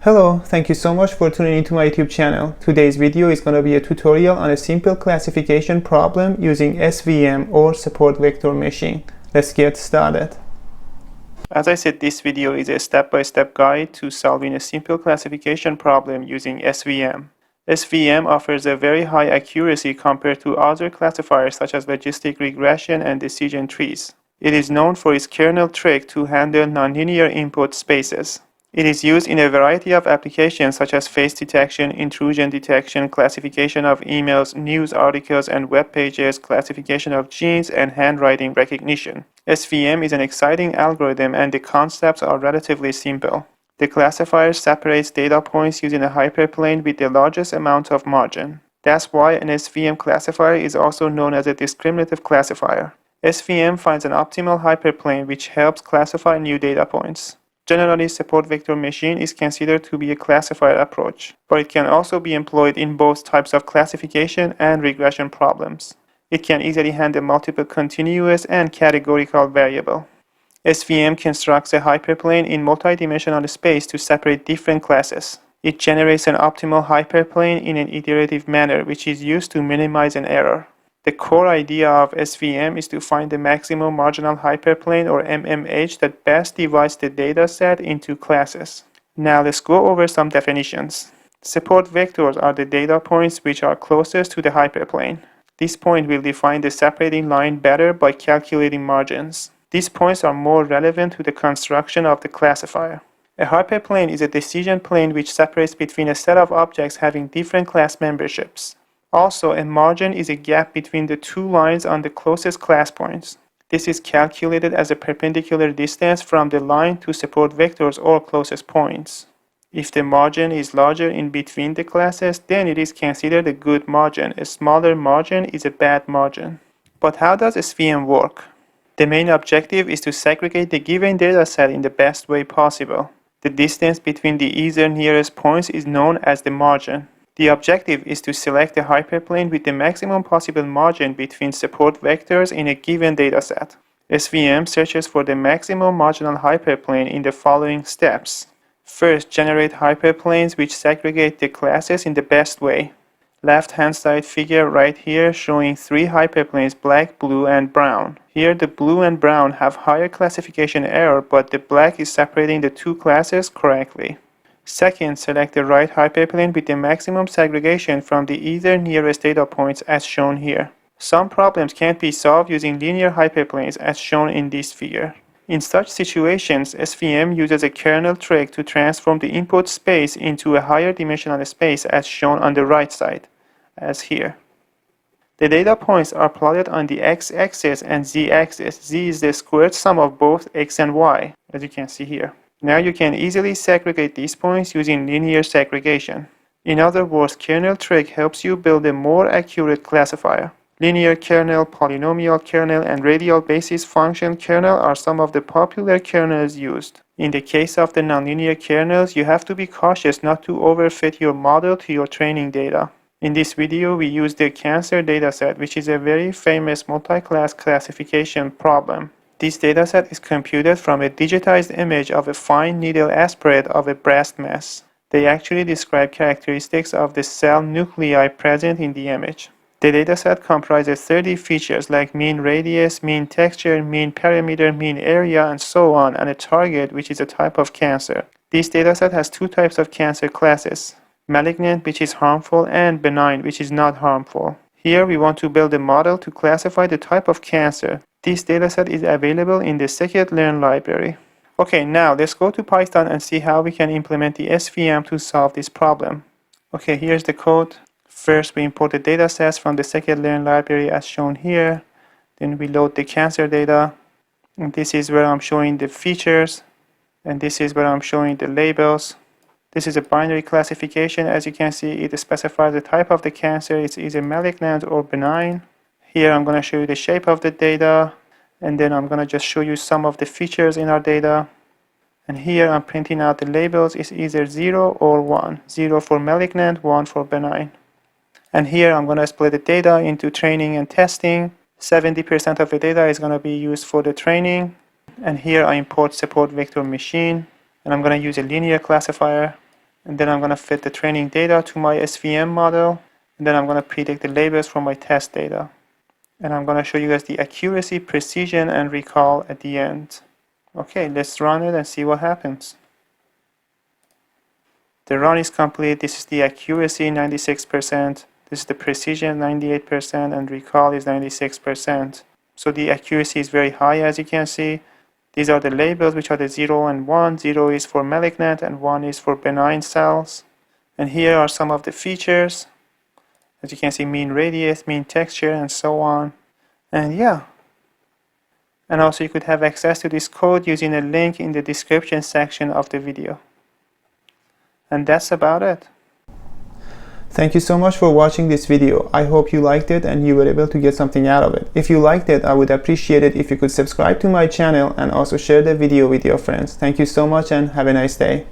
Hello, thank you so much for tuning into my YouTube channel. Today's video is going to be a tutorial on a simple classification problem using SVM or support vector machine. Let's get started. As I said, this video is a step-by-step guide to solving a simple classification problem using SVM. SVM offers a very high accuracy compared to other classifiers such as logistic regression and decision trees. It is known for its kernel trick to handle nonlinear input spaces. It is used in a variety of applications such as face detection, intrusion detection, classification of emails, news articles and web pages, classification of genes, and handwriting recognition. SVM is an exciting algorithm and the concepts are relatively simple. The classifier separates data points using a hyperplane with the largest amount of margin. That's why an SVM classifier is also known as a discriminative classifier. SVM finds an optimal hyperplane which helps classify new data points. Generally, support vector machine is considered to be a classifier approach, but it can also be employed in both types of classification and regression problems. It can easily handle multiple continuous and categorical variables. SVM constructs a hyperplane in multidimensional space to separate different classes. It generates an optimal hyperplane in an iterative manner, which is used to minimize an error. The core idea of SVM is to find the maximum marginal hyperplane or MMH that best divides the dataset into classes. Now let's go over some definitions. Support vectors are the data points which are closest to the hyperplane. This point will define the separating line better by calculating margins. These points are more relevant to the construction of the classifier. A hyperplane is a decision plane which separates between a set of objects having different class memberships. Also, a margin is a gap between the two lines on the closest class points. This is calculated as a perpendicular distance from the line to support vectors or closest points. If the margin is larger in between the classes, then it is considered a good margin. A smaller margin is a bad margin. But how does SVM work? The main objective is to segregate the given dataset in the best way possible. The distance between the either nearest points is known as the margin. The objective is to select a hyperplane with the maximum possible margin between support vectors in a given dataset. SVM searches for the maximum marginal hyperplane in the following steps. First, generate hyperplanes which segregate the classes in the best way. Left-hand side figure right here showing three hyperplanes, black, blue, and brown. Here the blue and brown have higher classification error, but the black is separating the two classes correctly. Second, select the right hyperplane with the maximum segregation from the either nearest data points as shown here. Some problems can't be solved using linear hyperplanes as shown in this figure. In such situations, SVM uses a kernel trick to transform the input space into a higher dimensional space as shown on the right side, as here. The data points are plotted on the x-axis and z-axis. Z is the squared sum of both x and y, as you can see here. Now you can easily segregate these points using linear segregation. In other words, kernel trick helps you build a more accurate classifier. Linear kernel, polynomial kernel, and radial basis function kernel are some of the popular kernels used. In the case of the nonlinear kernels, you have to be cautious not to overfit your model to your training data. In this video, we use the cancer dataset, which is a very famous multi-class classification problem. This dataset is computed from a digitized image of a fine needle aspirate of a breast mass. They actually describe characteristics of the cell nuclei present in the image. The dataset comprises 30 features like mean radius, mean texture, mean perimeter, mean area, and so on, and a target, which is a type of cancer. This dataset has two types of cancer classes: malignant, which is harmful, and benign, which is not harmful. Here we want to build a model to classify the type of cancer. This dataset is available in the scikit-learn library. Okay, now let's go to Python and see how we can implement the SVM to solve this problem. Okay, here's the code. First, we import the datasets from the scikit-learn library as shown here. Then we load the cancer data. And this is where I'm showing the features. And this is where I'm showing the labels. This is a binary classification. As you can see, it specifies the type of the cancer. It's either malignant or benign. Here I'm going to show you the shape of the data, and then I'm going to just show you some of the features in our data. And here I'm printing out the labels. It's either 0 or 1. 0 for malignant, 1 for benign. And here I'm going to split the data into training and testing. 70% of the data is going to be used for the training. And here I import support vector machine. And I'm going to use a linear classifier. And then I'm going to fit the training data to my SVM model. And then I'm going to predict the labels from my test data. And I'm going to show you guys the accuracy, precision, and recall at the end. Okay, let's run it and see what happens. The run is complete. This is the accuracy, 96%. This is the precision, 98%, and recall is 96%. So the accuracy is very high, as you can see. These are the labels, which are the 0 and 1. 0 is for malignant and 1 is for benign cells. And here are some of the features. As you can see, mean radius, mean texture, and so on. And yeah. And also you could have access to this code using a link in the description section of the video. And that's about it. Thank you so much for watching this video. I hope you liked it and you were able to get something out of it. If you liked it, I would appreciate it if you could subscribe to my channel and also share the video with your friends. Thank you so much and have a nice day.